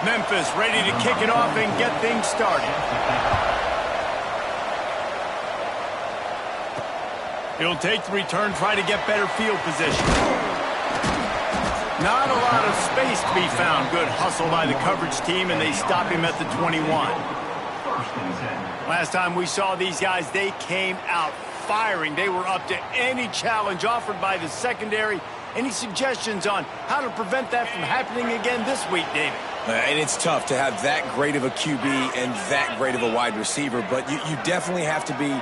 Memphis ready to kick it off and get things started. He'll take the return, try to get better field position. Not a lot of space to be found. Good hustle by the coverage team, and they stop him at the 21. Last time we saw these guys, they came out firing. They were up to any challenge offered by the secondary. Any suggestions on how to prevent that from happening again this week, David? And it's tough to have that great of a QB and that great of a wide receiver, but you definitely have to be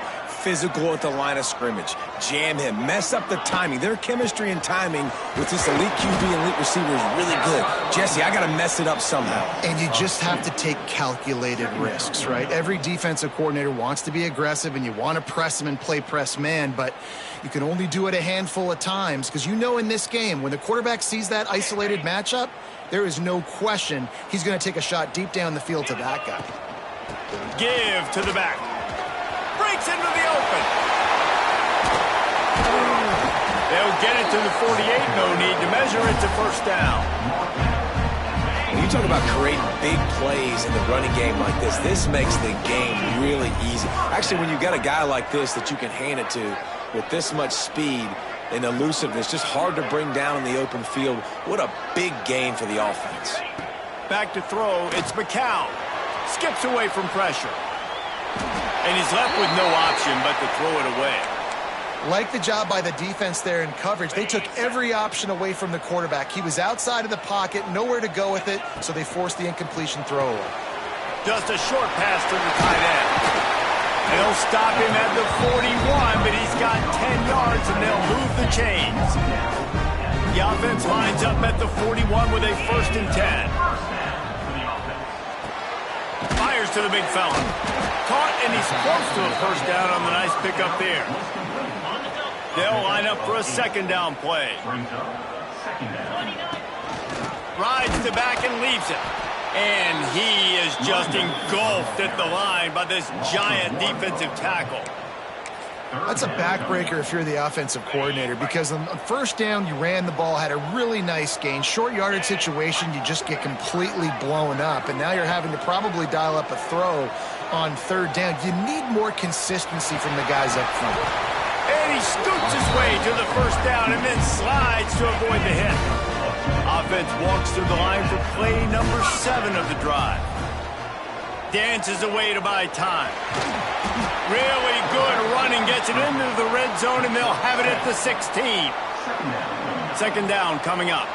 physical at the line of scrimmage. Jam him. Mess up the timing. Their chemistry and timing with this elite QB and elite receiver is really good. Jesse, I got to mess it up somehow. And you just have to take calculated risks, right? Every defensive coordinator wants to be aggressive, and you want to press them and play press man, but you can only do it a handful of times because you know in this game, when the quarterback sees that isolated matchup, there is no question he's going to take a shot deep down the field to that guy. Give to the back. Breaks into the open. They'll get it to the 48. No need to measure it to first down. When you talk about creating big plays in the running game like this makes the game really easy. Actually, when you've got a guy like this that you can hand it to with this much speed and elusiveness, just hard to bring down in the open field. What a big gain for the offense. Back to throw. It's McCown. Skips away from pressure. And he's left with no option but to throw it away. Like the job by the defense there in coverage. They took every option away from the quarterback. He was outside of the pocket, nowhere to go with it, so they forced the incompletion throw away. Just a short pass to the tight end. And they'll stop him at the 41, but he's got 10 yards, and they'll move the chains. The offense lines up at the 41 with a 1st and 10. Fires to the big fella. Caught, and he's close to a first down on the nice pickup there. They'll line up for a 2nd down play. Rides the back and leaves it. And he is just engulfed at the line by this giant defensive tackle. That's a backbreaker if you're the offensive coordinator, because on first down, you ran the ball, had a really nice gain. Short yardage situation, you just get completely blown up, and now you're having to probably dial up a throw on 3rd down. You need more consistency from the guys up front. And he scoots his way to the 1st down and then slides to avoid the hit. Offense walks through the line for play number 7 of the drive. Dances away to buy time. Really good running, gets it into the red zone, and they'll have it at the 16. 2nd down coming up.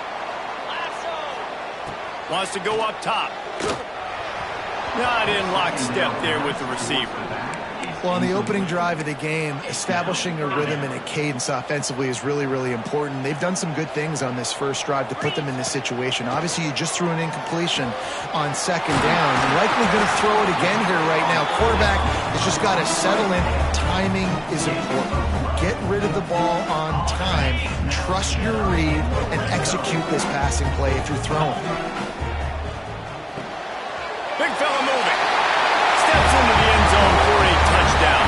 Wants to go up top. Not in lockstep there with the receiver. Well, on the opening drive of the game, establishing a rhythm and a cadence offensively is really, really important. They've done some good things on this first drive to put them in this situation. Obviously, you just threw an incompletion on 2nd down. You're likely going to throw it again here right now. Quarterback has just got to settle in. Timing is important. Get rid of the ball on time. Trust your read and execute this passing play if you're throwing. Big fella moving. Steps into the end zone for a touchdown.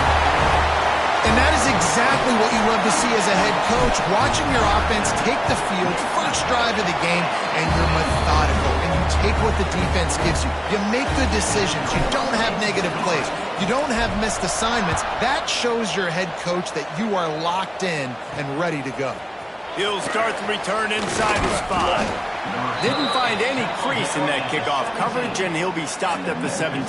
And that is exactly what you love to see as a head coach. Watching your offense take the field, first drive of the game, and you're methodical. And you take what the defense gives you. You make good decisions. You don't have negative plays. You don't have missed assignments. That shows your head coach that you are locked in and ready to go. He'll start the return inside the spot. Didn't find any crease in that kickoff coverage, and he'll be stopped at the 17.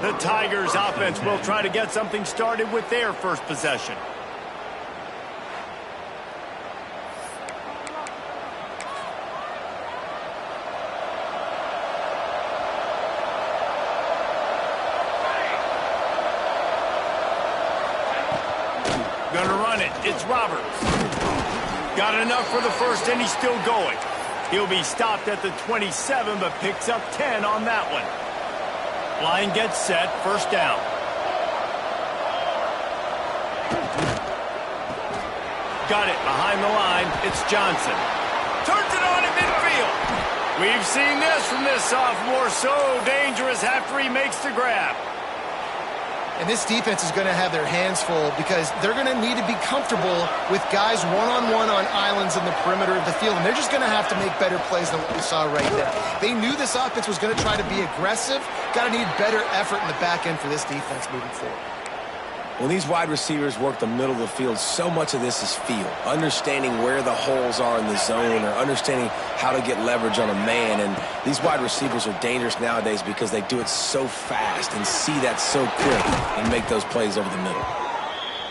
The Tigers offense will try to get something started with their first possession. Gonna run it. It's Roberts. Got enough for the first, and he's still going. He'll be stopped at the 27, but picks up 10 on that one. Line gets set, 1st down. Got it behind the line. It's Johnson. Turns it on in midfield. We've seen this from this sophomore. So dangerous after he makes the grab. And this defense is going to have their hands full because they're going to need to be comfortable with guys one-on-one on islands in the perimeter of the field. And they're just going to have to make better plays than what we saw right now. They knew this offense was going to try to be aggressive. Got to need better effort in the back end for this defense moving forward. When these wide receivers work the middle of the field, so much of this is feel. Understanding where the holes are in the zone or understanding how to get leverage on a man. And these wide receivers are dangerous nowadays because they do it so fast and see that so quick and make those plays over the middle.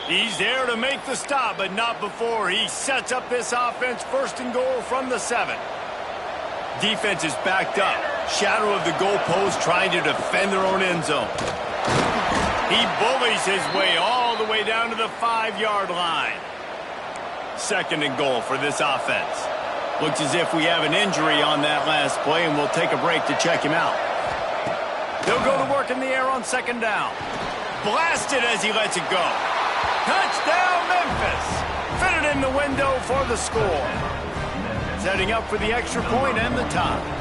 He's there to make the stop, but not before he sets up this offense first and goal from the 7. Defense is backed up. Shadow of the goalpost trying to defend their own end zone. He bullies his way all the way down to the 5-yard line. Second and goal for this offense. Looks as if we have an injury on that last play, and we'll take a break to check him out. They'll go to work in the air on second down. Blasted as he lets it go. Touchdown, Memphis. Fitted in the window for the score. Setting up for the extra point and the tie.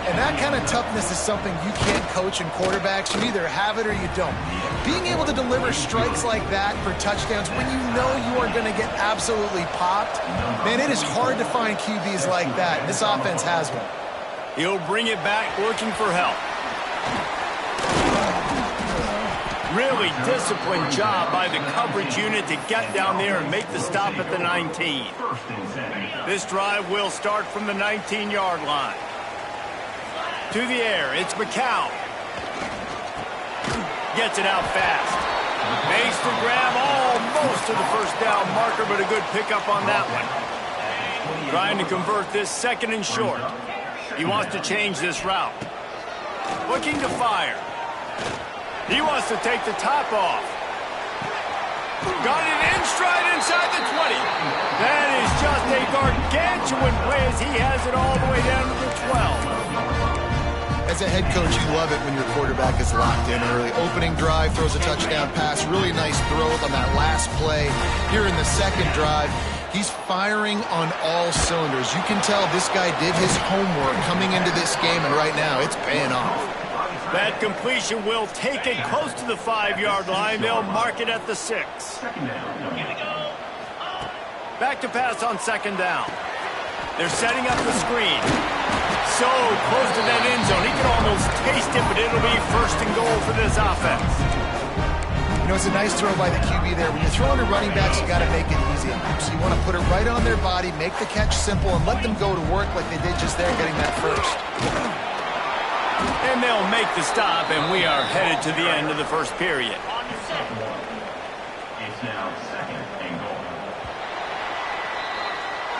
And that kind of toughness is something you can't coach in quarterbacks. You either have it or you don't. Being able to deliver strikes like that for touchdowns when you know you are going to get absolutely popped, man, it is hard to find QBs like that. This offense has one. He'll bring it back looking for help. Really disciplined job by the coverage unit to get down there and make the stop at the 19. This drive will start from the 19-yard line. To the air, it's McCown. Gets it out fast. Makes the grab almost to the first down marker, but a good pickup on that one. Trying to convert this second and short. He wants to change this route. Looking to fire. He wants to take the top off. Got it in stride inside the 20. That is just a gargantuan play as he has it all the way down to the 12. As a head coach, you love it when your quarterback is locked in early. Opening drive, throws a touchdown pass. Really nice throw on that last play. Here in the second drive, he's firing on all cylinders. You can tell this guy did his homework coming into this game, and right now it's paying off. That completion will take it close to the 5-yard line. They'll mark it at the 6. Back to pass on second down. They're setting up the screen. So close to that end zone. He can almost taste it, but it'll be first and goal for this offense. You know, it's a nice throw by the QB there. When you're throwing to running backs, you got to make it easy. So you want to put it right on their body, make the catch simple, and let them go to work like they did just there getting that first. And they'll make the stop, and we are headed to the end of the first period. It's now second and goal.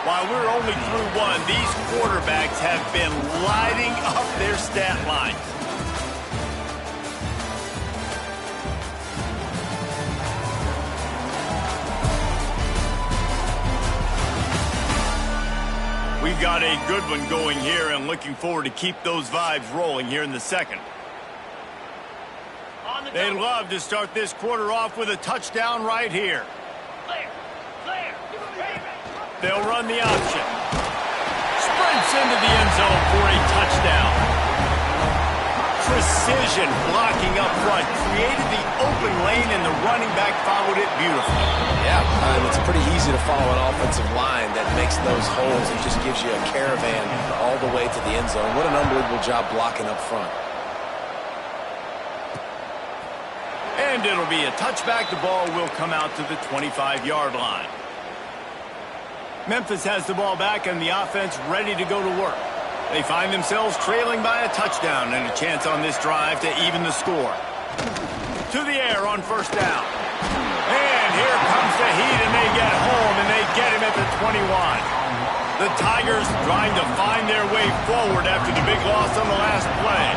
While we're only through one, these quarterbacks have been lighting up their stat line. We've got a good one going here and looking forward to keep those vibes rolling here in the second. They'd love to start this quarter off with a touchdown right here. They'll run the option. Sprints into the end zone for a touchdown. Precision blocking up front. Created the open lane, and the running back followed it beautifully. Yeah, it's pretty easy to follow an offensive line that makes those holes and just gives you a caravan all the way to the end zone. What an unbelievable job blocking up front. And it'll be a touchback. The ball will come out to the 25-yard line. Memphis has the ball back and the offense ready to go to work. They find themselves trailing by a touchdown and a chance on this drive to even the score. To the air on first down. And here comes the heat, and they get home, and they get him at the 21. The Tigers trying to find their way forward after the big loss on the last play.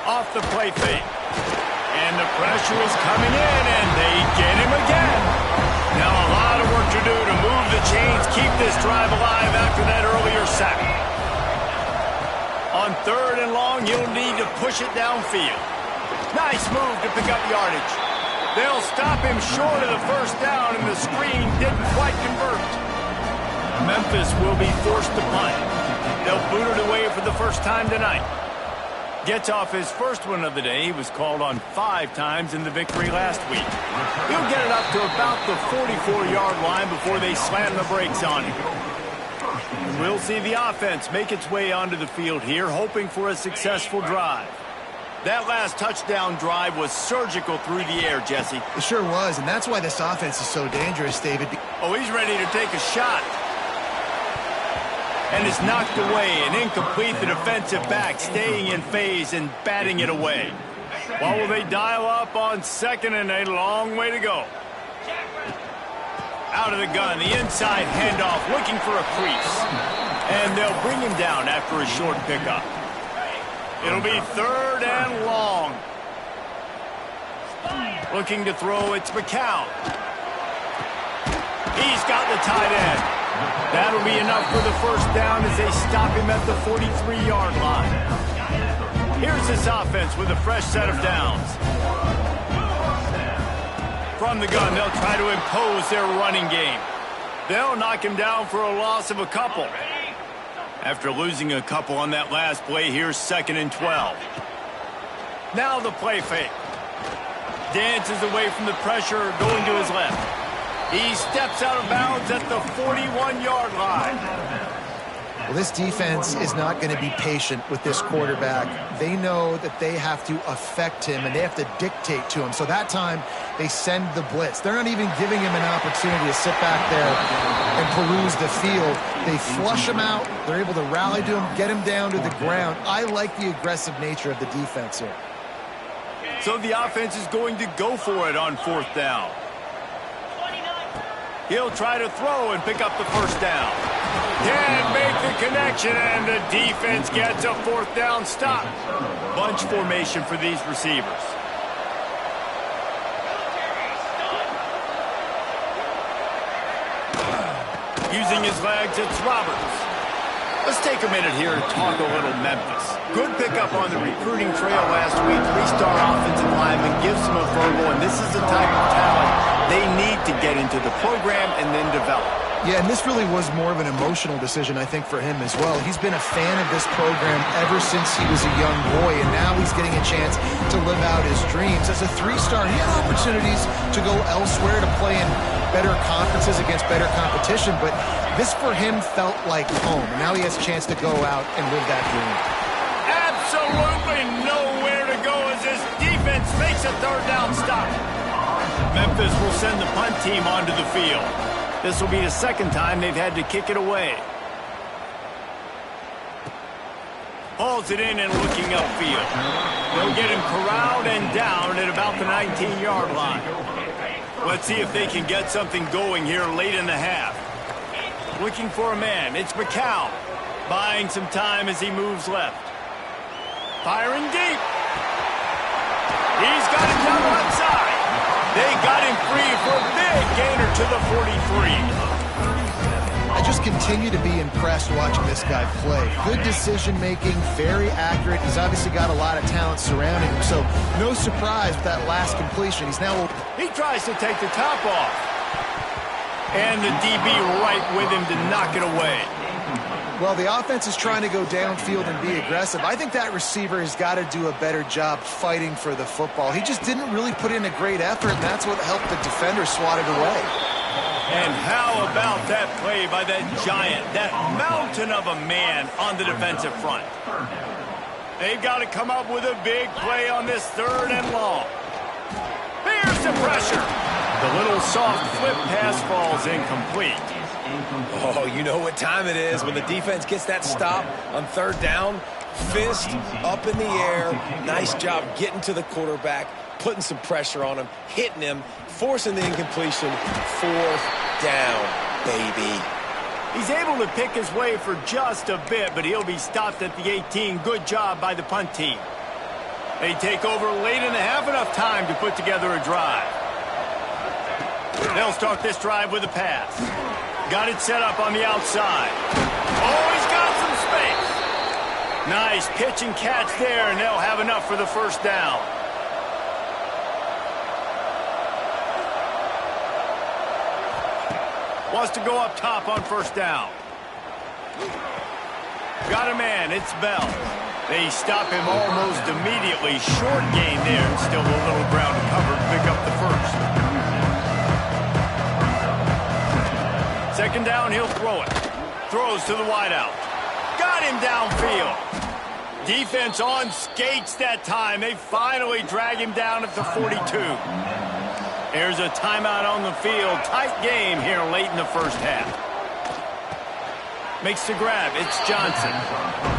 Off the play fake. And the pressure is coming in, and they get him again. Now a lot of work to do to move the chains, keep this drive alive after that earlier sack. On third and long, you'll need to push it downfield. Nice move to pick up yardage. They'll stop him short of the first down, and the screen didn't quite convert. Memphis will be forced to punt. They'll boot it away for the first time tonight. Gets off his first one of the day. He was called on 5 times in the victory last week. He'll get it up to about the 44-yard line before they slam the brakes on him. We'll see the offense make its way onto the field here, hoping for a successful drive. That last touchdown drive was surgical through the air, Jesse. It sure was, and that's why this offense is so dangerous, David. Oh, he's ready to take a shot. And it's knocked away and incomplete. The defensive back staying in phase and batting it away. What will they dial up on 2nd and a long way to go? Out of the gun, the inside handoff, looking for a crease. And they'll bring him down after a short pickup. It'll be 3rd and long. Looking to throw, it's McCown. He's got the tight end. That'll be enough for the first down as they stop him at the 43-yard line. Here's this offense with a fresh set of downs. From the gun, they'll try to impose their running game. They'll knock him down for a loss of a couple. After losing a couple on that last play, here's 2nd and 12. Now the play fake. Dances away from the pressure, going to his left. He steps out of bounds at the 41-yard line. Well, this defense is not going to be patient with this quarterback. They know that they have to affect him, and they have to dictate to him. So that time, they send the blitz. They're not even giving him an opportunity to sit back there and peruse the field. They flush him out. They're able to rally to him, get him down to the ground. I like the aggressive nature of the defense here. So the offense is going to go for it on 4th down. He'll try to throw and pick up the first down. Can't make the connection, and the defense gets a 4th down stop. Bunch formation for these receivers. Using his legs, it's Roberts. Let's take a minute here to talk a little Memphis. Good pickup on the recruiting trail last week. 3-star offensive lineman gives them a verbal, and this is the type of talent they need to get into the program and then develop. Yeah, and this really was more of an emotional decision, I think, for him as well. He's been a fan of this program ever since he was a young boy, and now he's getting a chance to live out his dreams. As a 3-star, he had opportunities to go elsewhere to play in better conferences against better competition, but this for him felt like home. And now he has a chance to go out and live that dream. Absolutely nowhere to go as this defense makes a 3rd down stop. Memphis will send the punt team onto the field. This will be the 2nd time they've had to kick it away. Hauls it in and looking upfield. They'll get him corralled and down at about the 19-yard line. Let's see if they can get something going here late in the half. Looking for a man. It's McCown. Buying some time as he moves left. Firing deep. He's got him down the left side. They got him free for a big gainer to the 43. I just continue to be impressed watching this guy play. Good decision-making, very accurate. He's obviously got a lot of talent surrounding him, so no surprise with that last completion. He's now... He tries to take the top off. And the DB right with him to knock it away. Well, the offense is trying to go downfield and be aggressive. I think that receiver has got to do a better job fighting for the football. He just didn't really put in a great effort, and that's what helped the defender swat it away. And how about that play by that giant, that mountain of a man on the defensive front? They've got to come up with a big play on this 3rd and long. There's the pressure. The little soft flip pass falls incomplete. Oh, you know what time it is when the defense gets that stop on 3rd down. Fist up in the air. Nice job getting to the quarterback, putting some pressure on him, hitting him, forcing the incompletion. 4th down, baby. He's able to pick his way for just a bit, but he'll be stopped at the 18. Good job by the punt team. They take over late in the half, enough time to put together a drive. They'll start this drive with a pass. Got it set up on the outside. Oh, he's got some space. Nice pitch and catch there, and they'll have enough for the 1st down. Wants to go up top on 1st down. Got a man, it's Bell. They stop him almost immediately. Short gain there. Still a little ground to cover to pick up the first. Second down, he'll throw it. Throws to the wideout. Got him downfield. Defense on skates that time. They finally drag him down at the 42. There's a timeout on the field. Tight game here late in the first half. Makes the grab. It's Johnson.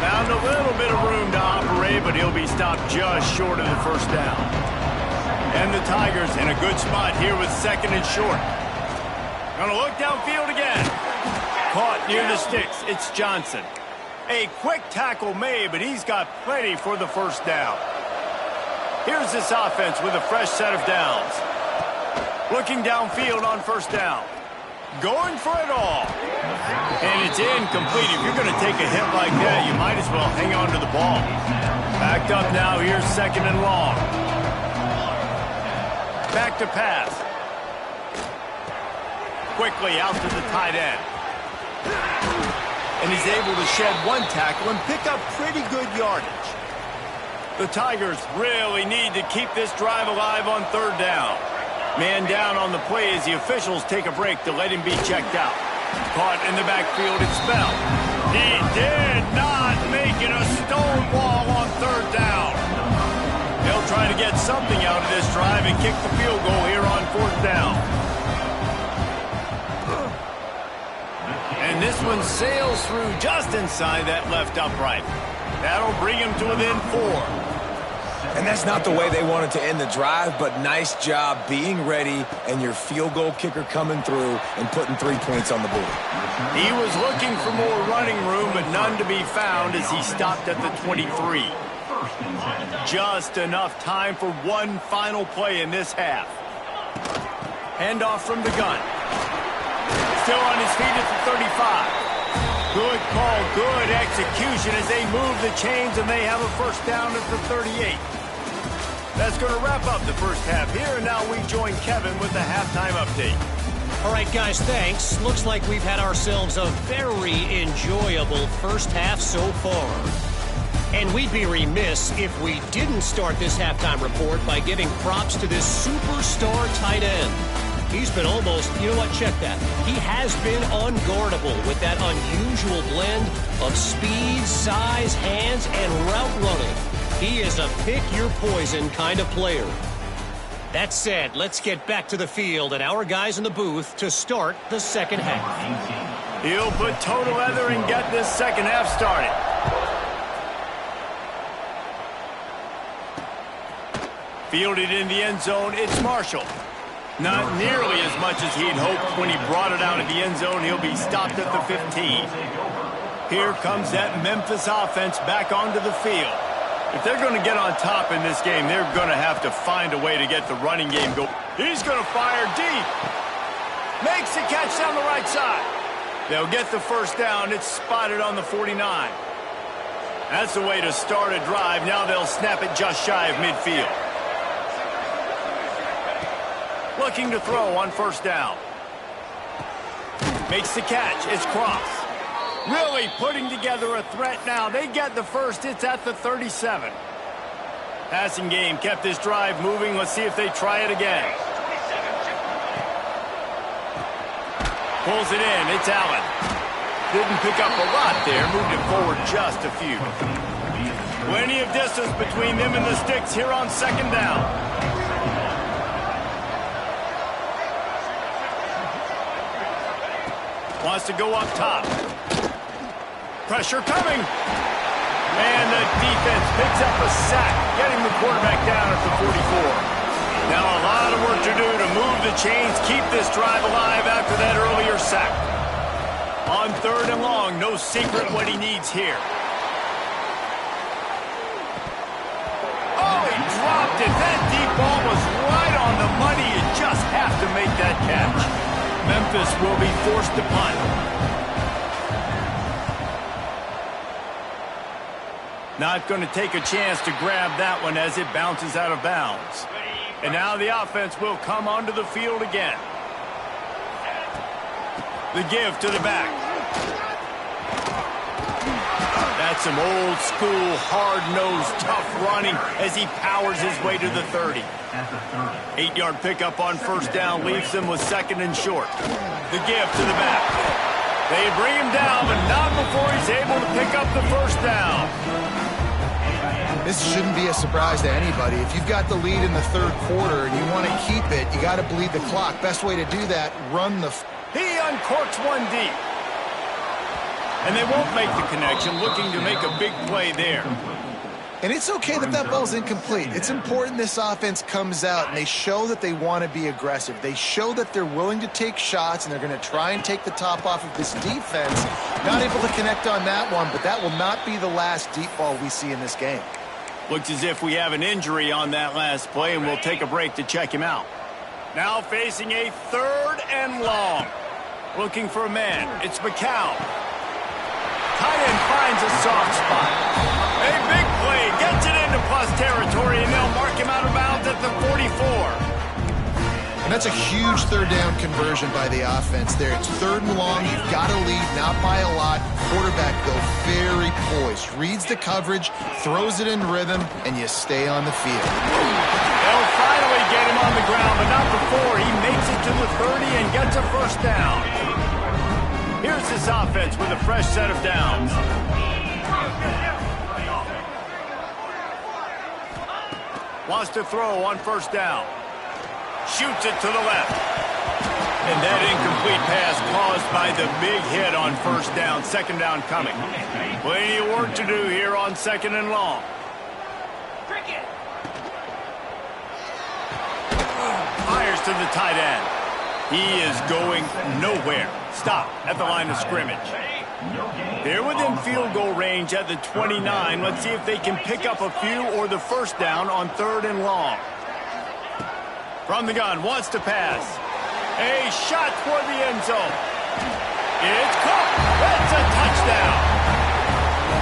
Found a little bit of room to operate, but he'll be stopped just short of the first down. And the Tigers in a good spot here with second and short. Gonna look downfield again. Caught near the sticks. It's Johnson. A quick tackle made, but he's got plenty for the first down. Here's this offense with a fresh set of downs. Looking downfield on first down. Going for it all. And it's incomplete. If you're going to take a hit like that, you might as well hang on to the ball. Backed up now. Here's second and long. Back to pass. Quickly out to the tight end. And he's able to shed one tackle and pick up pretty good yardage. The Tigers really need to keep this drive alive on third down. Man down on the play as the officials take a break to let him be checked out. Caught in the backfield, it's Bell. He did not make it a stone wall on third down. They'll try to get something out of this drive and kick the field goal here on fourth down. And this one sails through just inside that left upright. That'll bring him to within 4. And that's not the way they wanted to end the drive, but nice job being ready and your field goal kicker coming through and putting 3 points on the board. He was looking for more running room, but none to be found as he stopped at the 23. Just enough time for one final play in this half. Handoff from the gun. Still on his feet at the 35. Good call, good execution as they move the chains and they have a first down at the 38. That's going to wrap up the first half here, and now we join Kevin with the halftime update. All right, guys, thanks. Looks like we've had ourselves a very enjoyable first half so far. And we'd be remiss if we didn't start this halftime report by giving props to this superstar tight end. He's been almost, you know what, check that. He has been unguardable with that unusual blend of speed, size, hands, and route running. He is a pick-your-poison kind of player. That said, let's get back to the field and our guys in the booth to start the second half. He'll put total leather and get this second half started. Fielded in the end zone, it's Marshall. Not nearly as much as he'd hoped when he brought it out of the end zone. He'll be stopped at the 15. Here comes that Memphis offense back onto the field. If they're going to get on top in this game, they're going to have to find a way to get the running game going. He's going to fire deep. Makes the catch down the right side. They'll get the first down. It's spotted on the 49. That's the way to start a drive. Now they'll snap it just shy of midfield. Looking to throw on first down. Makes the catch. It's Cross. Really putting together a threat now. They get the first. It's at the 37. Passing game kept this drive moving. Let's see if they try it again. Pulls it in. It's Allen. Didn't pick up a lot there. Moved it forward just a few. Plenty of distance between them and the sticks here on second down. Wants to go up top. Pressure coming. And the defense picks up a sack, getting the quarterback down at the 44. Now a lot of work to do to move the chains, keep this drive alive after that earlier sack. On third and long, no secret what he needs here. Oh, he dropped it. That deep ball was right on the money. You just have to make that catch. Memphis will be forced to punt. Not going to take a chance to grab that one as it bounces out of bounds. And now the offense will come onto the field again. The give to the back. That's some old school, hard-nosed, tough running as he powers his way to the 30. 8-yard pickup on first down leaves him with second and short. The give to the back. They bring him down, but not before he's able to pick up the first down. This shouldn't be a surprise to anybody. If you've got the lead in the third quarter and you want to keep it, you got to bleed the clock. Best way to do that, run the... He uncorks one deep. And they won't make the connection, looking to make a big play there. And it's okay that that ball's incomplete. It's important this offense comes out and they show that they want to be aggressive. They show that they're willing to take shots and they're going to try and take the top off of this defense. Not able to connect on that one, but that will not be the last deep ball we see in this game. Looks as if we have an injury on that last play, and we'll take a break to check him out. Now facing a third and long. Looking for a man. It's McCown. Tight end finds a soft spot. A big play. Gets it into plus territory, and they'll mark him out of bounds at the 44. And that's a huge third down conversion by the offense there. It's third and long. You've got to lead, not by a lot. Quarterback, though, very poised. Reads the coverage, throws it in rhythm, and you stay on the field. They'll finally get him on the ground, but not before he makes it to the 30 and gets a first down. Here's this offense with a fresh set of downs. Wants to throw on first down. Shoots it to the left. And that incomplete pass caused by the big hit on first down. Second down coming. Plenty of work to do here on second and long. Fires to the tight end. He is going nowhere. Stop at the line of scrimmage. They're within field goal range at the 29. Let's see if they can pick up a few or the first down on third and long. From the gun, wants to pass. A shot toward the end zone. It's caught. That's a touchdown.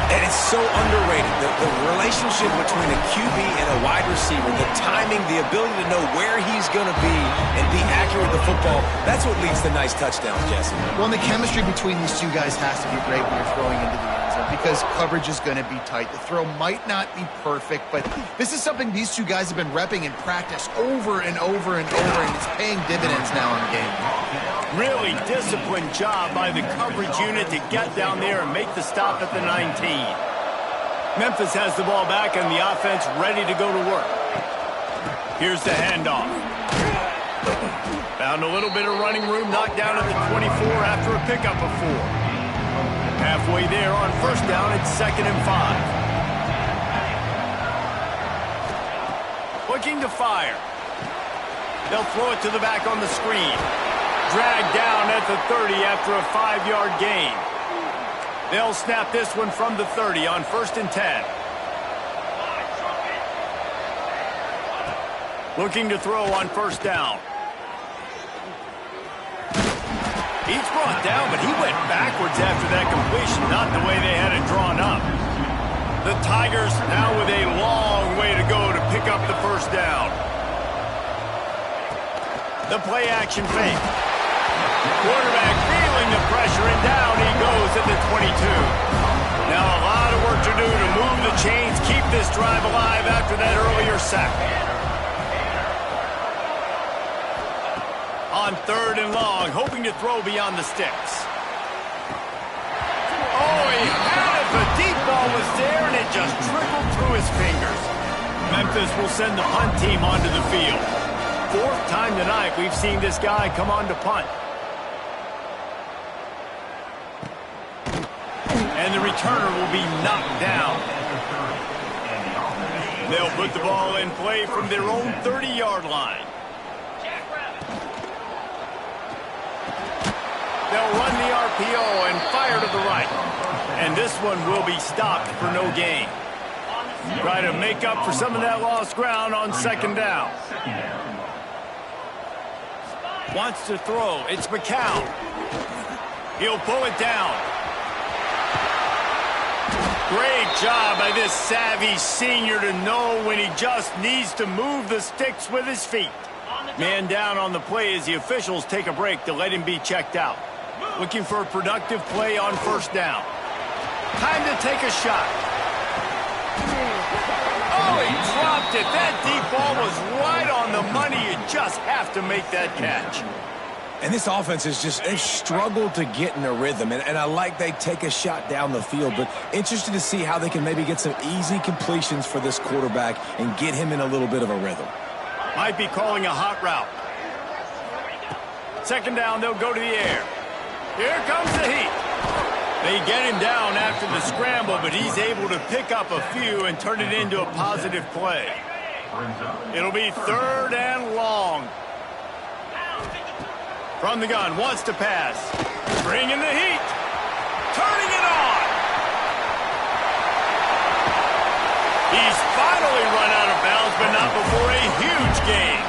And it's so underrated. The relationship between a QB and a wide receiver, the timing, the ability to know where he's going to be and be accurate with the football, that's what leads to nice touchdowns, Jesse. Well, and the chemistry between these two guys has to be great when you're throwing into the end zone because coverage is going to be tight. The throw might not be perfect, but this is something these two guys have been repping in practice over and over and over, and it's paying dividends now in the game. Really disciplined job by the coverage unit to get down there and make the stop at the 19. Memphis has the ball back and the offense ready to go to work. Here's the handoff. Found a little bit of running room, knocked down at the 24 after a pickup of 4. Halfway there on first down, it's 2nd and 5. Looking to fire. They'll throw it to the back on the screen. Dragged down at the 30 after a 5-yard gain. They'll snap this one from the 30 on 1st and 10. Looking to throw on first down. He's brought down, but he went backwards after that completion, not the way they had it drawn up. The Tigers now with a long way to go to pick up the first down. The play action fake. Quarterback feeling the pressure, and down he goes at the 22. Now a lot of work to do to move the chains, keep this drive alive after that earlier sack. On 3rd and long, hoping to throw beyond the sticks. Oh, he had it. The deep ball was there, and it just trickled through his fingers. Memphis will send the punt team onto the field. 4th time tonight we've seen this guy come on to punt. And the returner will be knocked down. They'll put the ball in play from their own 30-yard line. They'll run the RPO and fire to the right. And this one will be stopped for no gain. Try to make up for some of that lost ground on 2nd down. Wants to throw. It's McCown. He'll pull it down. Great job by this savvy senior to know when he just needs to move the sticks with his feet. Man down on the play as the officials take a break to let him be checked out. Looking for a productive play on first down. Time to take a shot. Oh, he dropped it. That deep ball was right on the money. You just have to make that catch. And this offense is just, they've struggled to get in a rhythm. And I like they take a shot down the field, but interested to see how they can maybe get some easy completions for this quarterback and get him in a little bit of a rhythm. Might be calling a hot route. Second down, they'll go to the air. Here comes the heat. They get him down after the scramble, but he's able to pick up a few and turn it into a positive play. It'll be 3rd and long. From the gun, wants to pass. Bringing the heat. Turning it on. He's finally run out of bounds, but not before a huge gain.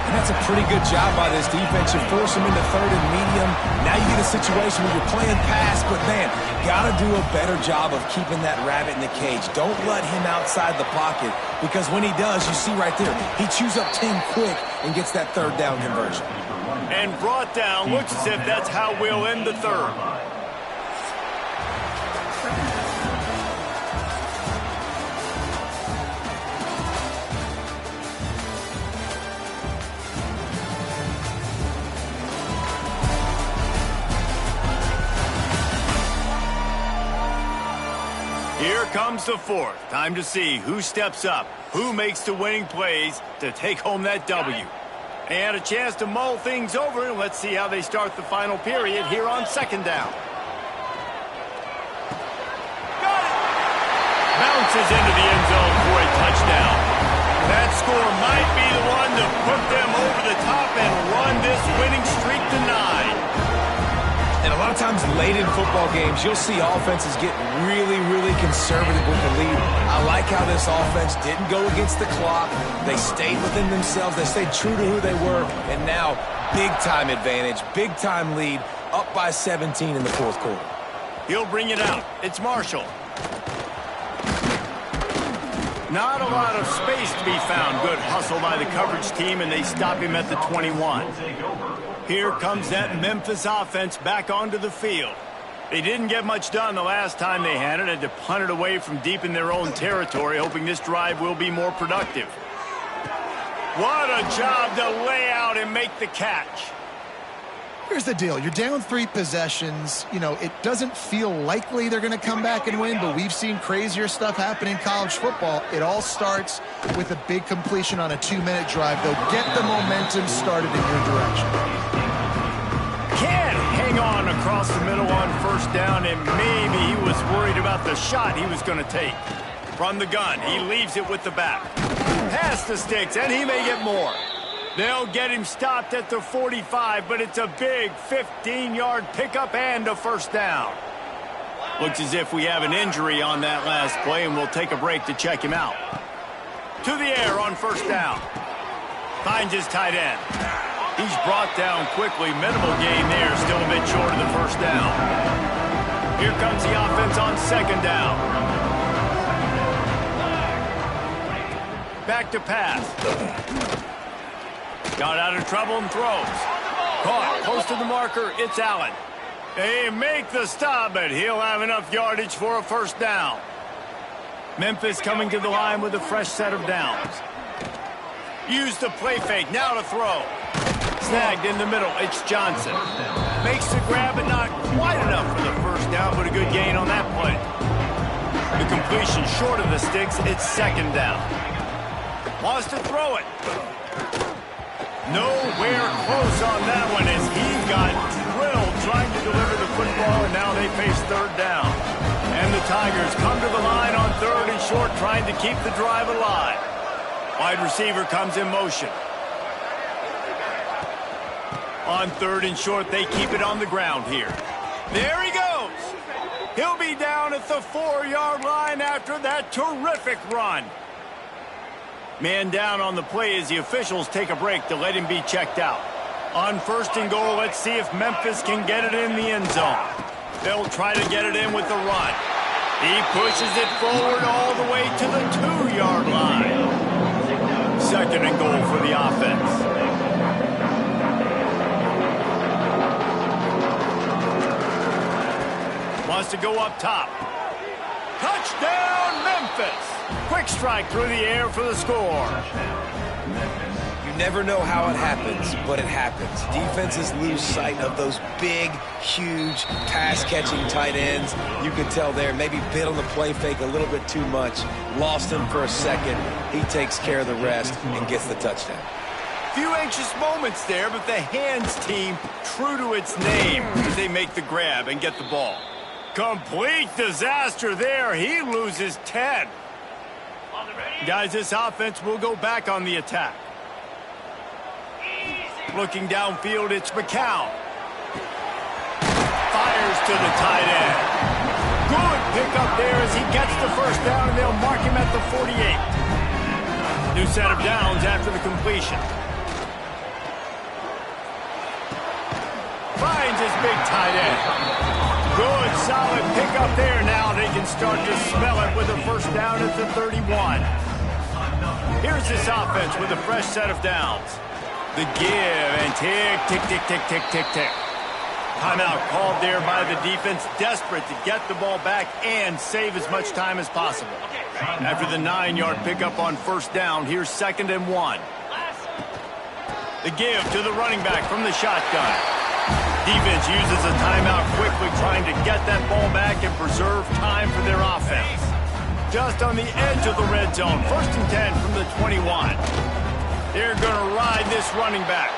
And that's a pretty good job by this defense. You force them into 3rd and medium. Now you get a situation where you're playing pass, but man, got to do a better job of keeping that rabbit in the cage. Don't let him outside the pocket, because when he does, you see right there, he chews up 10 quick and gets that 3rd down conversion. And brought down. Looks as if that's how we'll end the 3rd. Here comes the 4th. Time to see who steps up, who makes the winning plays to take home that W. And a chance to mull things over. Let's see how they start the final period here on 2nd down. Got it! Bounces into the end zone for a touchdown. That score might be the one to put them over the top and run this winning streak to 9. And a lot of times late in football games, you'll see offenses get really, really conservative with the lead. I like how this offense didn't go against the clock. They stayed within themselves. They stayed true to who they were. And now, big-time advantage, big-time lead, up by 17 in the 4th quarter. He'll bring it out. It's Marshall. Not a lot of space to be found. Good hustle by the coverage team, and they stop him at the 21. Here comes that Memphis offense back onto the field. They didn't get much done the last time they had it. Had to punt it away from deep in their own territory, hoping this drive will be more productive. What a job to lay out and make the catch. Here's the deal. You're down 3 possessions. You know, it doesn't feel likely they're going to come back and win, but we've seen crazier stuff happen in college football. It all starts with a big completion on a 2-minute drive. They'll get the momentum started in your direction. Can't hang on across the middle on 1st down, and maybe he was worried about the shot he was going to take. From the gun, he leaves it with the back. Past the sticks, and he may get more. They'll get him stopped at the 45, but it's a big 15-yard pickup and a 1st down. Looks as if we have an injury on that last play, and we'll take a break to check him out. To the air on 1st down. Finds his tight end. He's brought down quickly. Minimal gain there, still a bit short of the 1st down. Here comes the offense on 2nd down. Back to pass. Got out of trouble and throws. Caught close to the marker. It's Allen. They make the stop, but he'll have enough yardage for a 1st down. Memphis coming to the line with a fresh set of downs. Use the play fake. Now to throw. Snagged in the middle. It's Johnson. Makes the grab, but not quite enough for the 1st down, but a good gain on that play. The completion short of the sticks. It's 2nd down. Wants to throw it. Nowhere close on that one as he got drilled trying to deliver the football, and now they face 3rd down. And the Tigers come to the line on 3rd and short, trying to keep the drive alive. Wide receiver comes in motion. On 3rd and short, they keep it on the ground here. There he goes. He'll be down at the 4-yard line after that terrific run. Man down on the play as the officials take a break to let him be checked out. On 1st and goal, let's see if Memphis can get it in the end zone. They'll try to get it in with the run. He pushes it forward all the way to the 2-yard line. 2nd and goal for the offense. Wants to go up top. Touchdown, Memphis! Quick strike through the air for the score. You never know how it happens, but it happens. Defenses lose sight of those big, huge, pass-catching tight ends. You can tell there, maybe bit on the play fake a little bit too much. Lost him for a second. He takes care of the rest and gets the touchdown. Few anxious moments there, but the hands team, true to its name, as they make the grab and get the ball. Complete disaster there. He loses 10. Guys, this offense will go back on the attack. Looking downfield, it's McCown. Fires to the tight end. Good pickup there as he gets the first down, and they'll mark him at the 48. New set of downs after the completion. Finds his big tight end. Good, solid pickup there. Now they can start to smell it with a first down at the 31. Here's this offense with a fresh set of downs. The give and tick, tick, tick, tick, tick, tick, tick. Timeout called there by the defense, desperate to get the ball back and save as much time as possible. After the 9-yard pickup on first down, here's 2nd and 1. The give to the running back from the shotgun. Defense uses a timeout quickly, trying to get that ball back and preserve time for their offense. Just on the edge of the red zone, 1st and 10 from the 21. They're going to ride this running back.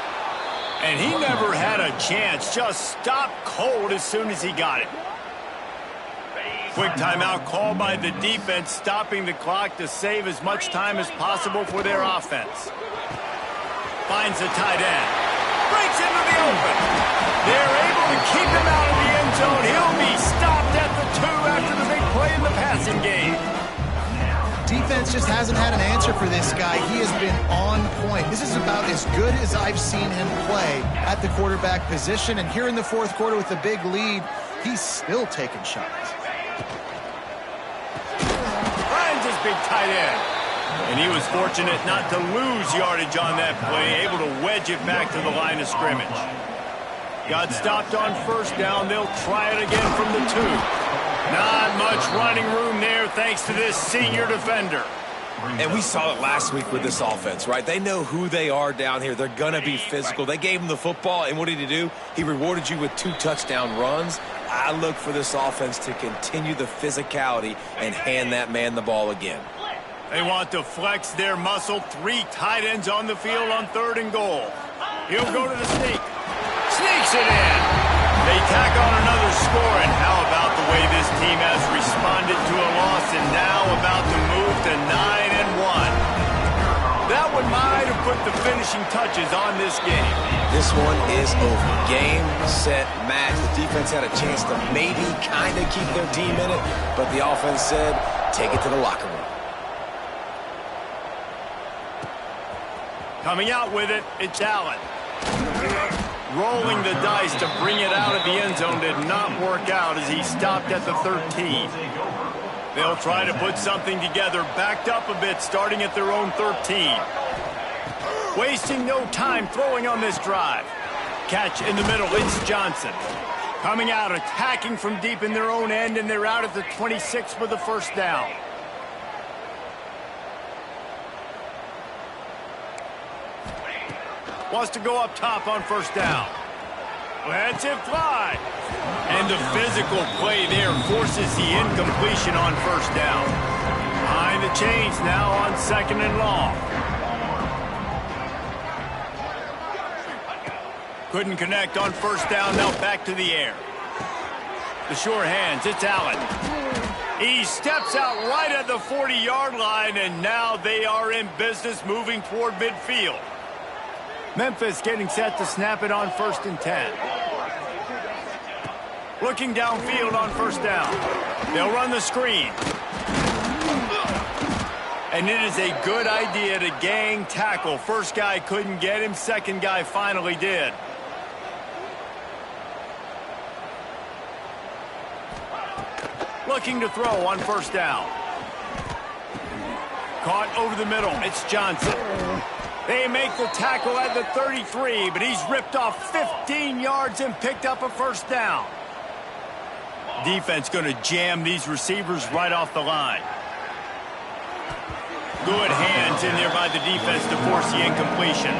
And he never had a chance. Just stopped cold as soon as he got it. Quick timeout called by the defense, stopping the clock to save as much time as possible for their offense. Finds the tight end. Breaks into the open. They're able to keep him out of the end zone. He'll be stopped at the 2 after the big play in the passing game. Defense just hasn't had an answer for this guy. He has been on point. This is about as good as I've seen him play at the quarterback position. And here in the 4th quarter with a big lead, he's still taking shots. Finds his big tight end. And he was fortunate not to lose yardage on that play, able to wedge it back to the line of scrimmage. Got stopped on first down. They'll try it again from the 2. Not much running room there thanks to this senior defender. And we saw it last week with this offense, right? They know who they are down here. They're going to be physical. They gave him the football, and what did he do? He rewarded you with 2 touchdown runs. I look for this offense to continue the physicality and hand that man the ball again. They want to flex their muscle. 3 tight ends on the field on 3rd and goal. He'll go to the sneak. Sneaks it in. They tack on another score, and how about the way this team has responded to a loss and now about to move to 9-1. That one might have put the finishing touches on this game. This one is over. Game, set, match. The defense had a chance to maybe kind of keep their team in it, but the offense said, take it to the locker room. Coming out with it, it's Allen. Rolling the dice to bring it out of the end zone did not work out as he stopped at the 13. They'll try to put something together, backed up a bit, starting at their own 13. Wasting no time throwing on this drive. Catch in the middle, it's Johnson. Coming out, attacking from deep in their own end, and they're out at the 26 for the first down. Wants to go up top on first down. Lets it fly. And the physical play there forces the incompletion on first down. Behind the chains now on 2nd and long. Couldn't connect on first down, now back to the air. The sure hands, it's Allen. He steps out right at the 40-yard line, and now they are in business moving toward midfield. Memphis getting set to snap it on 1st and 10. Looking downfield on first down. They'll run the screen. And it is a good idea to gang tackle. First guy couldn't get him. Second guy finally did. Looking to throw on first down. Caught over the middle. It's Johnson. They make the tackle at the 33, but he's ripped off 15 yards and picked up a first down. Defense going to jam these receivers right off the line. Good hands in there by the defense to force the incompletion.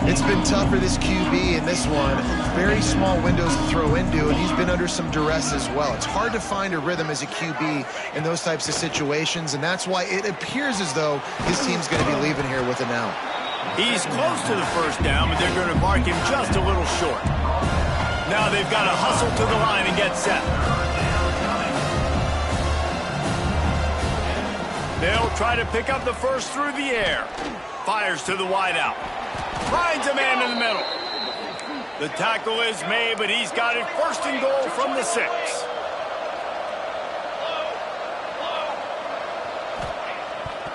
It's been tough for this QB in this one. Very small windows to throw into, and he's been under some duress as well. It's hard to find a rhythm as a QB in those types of situations, and that's why it appears as though his team's going to be leaving here with an out. He's close to the first down, but they're going to mark him just a little short. Now they've got to hustle to the line and get set. They'll try to pick up the first through the air. Fires to the wideout. Finds a man in the middle. The tackle is made, but he's got it first and goal from the 6.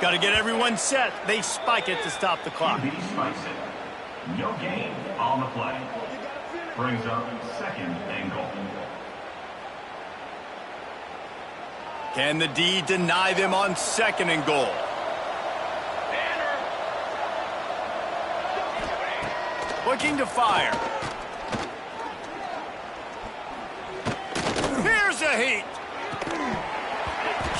Got to get everyone set. They spike it to stop the clock. QB spikes it. No gain on the play. Brings up second and goal. Can the D deny them on second and goal? Looking to fire. Here's a heat.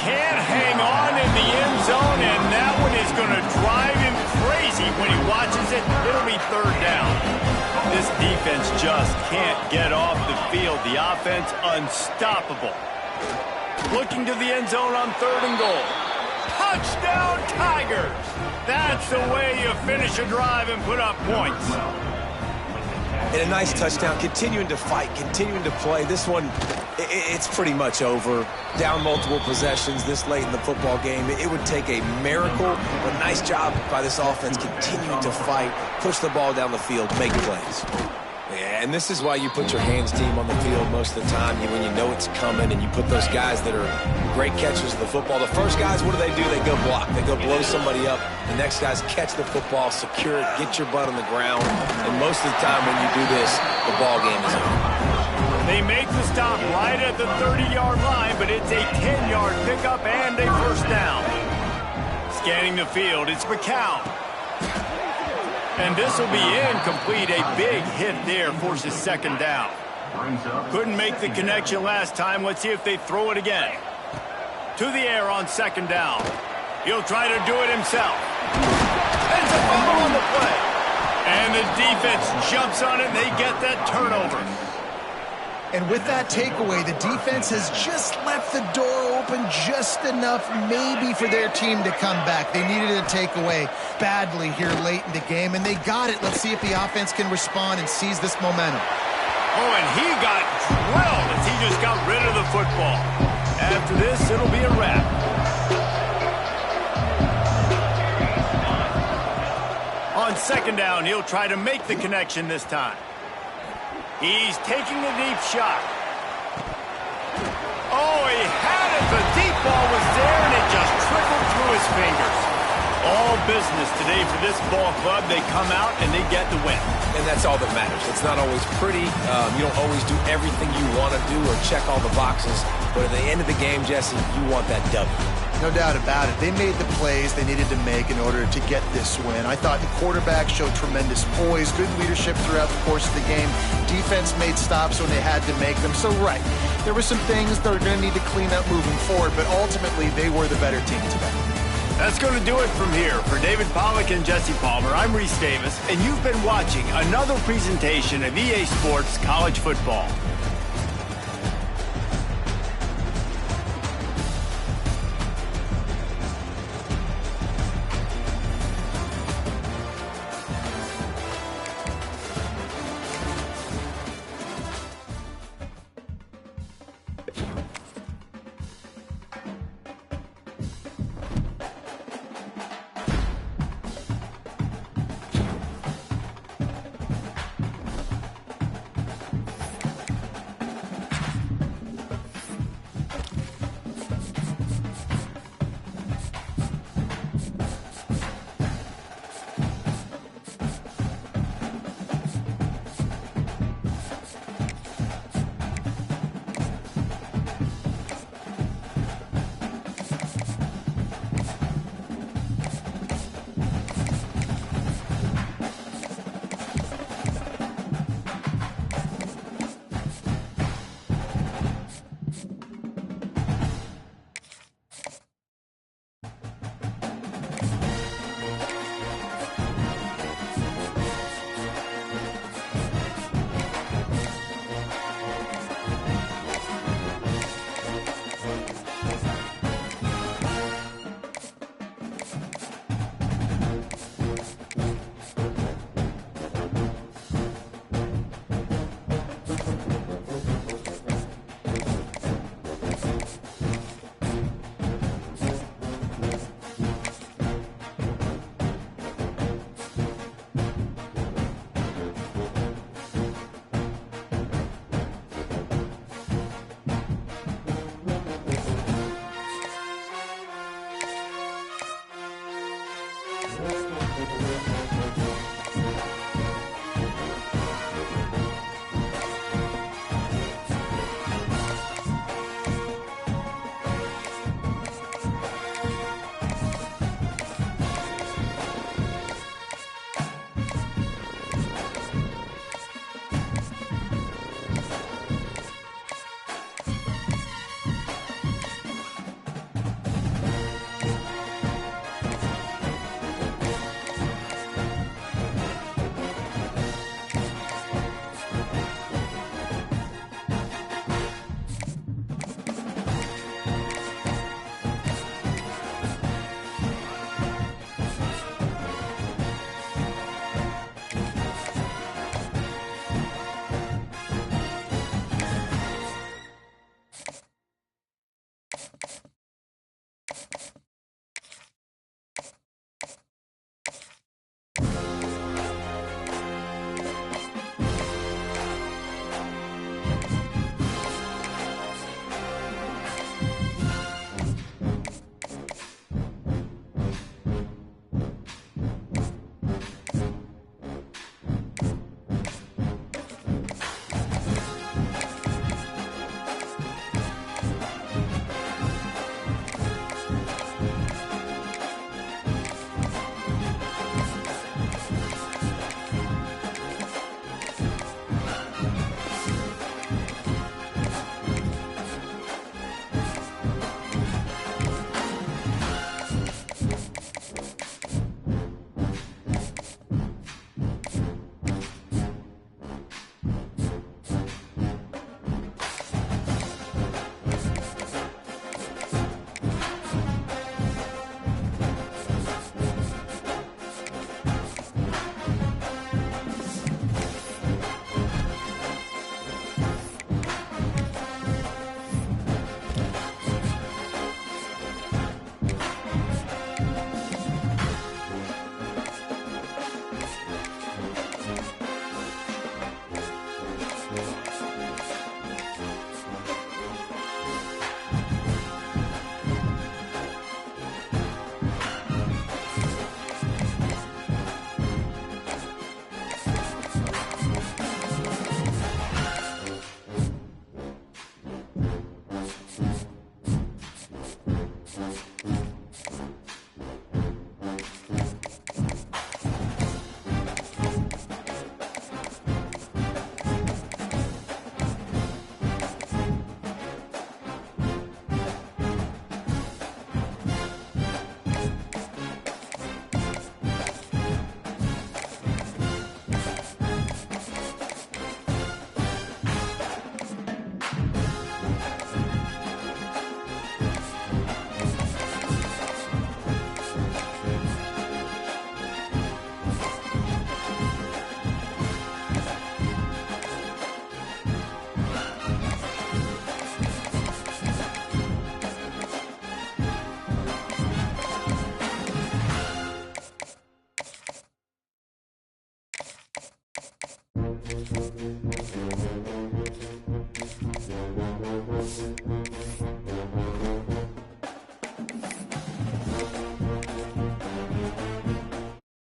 Can't hang on in the end zone, and that one is going to drive him crazy when he watches it. It'll be third down. This defense just can't get off the field. The offense unstoppable. Looking to the end zone on third and goal. Touchdown, Tigers! That's the way you finish a drive and put up points. And a nice touchdown, continuing to fight, continuing to play. This one, it's pretty much over. Down multiple possessions this late in the football game. It would take a miracle, but nice job by this offense continuing to fight, push the ball down the field, make plays. Yeah, and this is why you put your hands team on the field most of the time. When you know it's coming, and you put those guys that are great catchers of the football. The first guys, what do? They go block. They go blow somebody up. The next guys catch the football, secure it, get your butt on the ground. And most of the time when you do this, the ball game is over. They make the stop right at the 30-yard line, but it's a 10-yard pickup and a first down. Scanning the field, it's McCown. And this will be incomplete. A big hit there forces second down. Couldn't make the connection last time. Let's see if they throw it again. To the air on second down. He'll try to do it himself. It's a fumble on the play. And the defense jumps on it, and they get that turnover. And with that takeaway, the defense has just left the door open just enough maybe for their team to come back. They needed a takeaway badly here late in the game, and they got it. Let's see if the offense can respond and seize this momentum. Oh, and he got drilled as he just got rid of the football. After this, it'll be a wrap. On second down, he'll try to make the connection this time. He's taking a deep shot. Oh, he had it. The deep ball was there, and it just trickled through his fingers. All business today for this ball club. They come out, and they get the win. And that's all that matters. It's not always pretty. You don't always do everything you want to do or check all the boxes. But at the end of the game, Jesse, you want that W. No doubt about it. They made the plays they needed to make in order to get this win. I thought the quarterback showed tremendous poise, good leadership throughout the course of the game. Defense made stops when they had to make them. So, right, there were some things they're going to need to clean up moving forward, but ultimately they were the better team today. That's going to do it from here. For David Pollack and Jesse Palmer, I'm Reese Davis, and you've been watching another presentation of EA Sports College Football.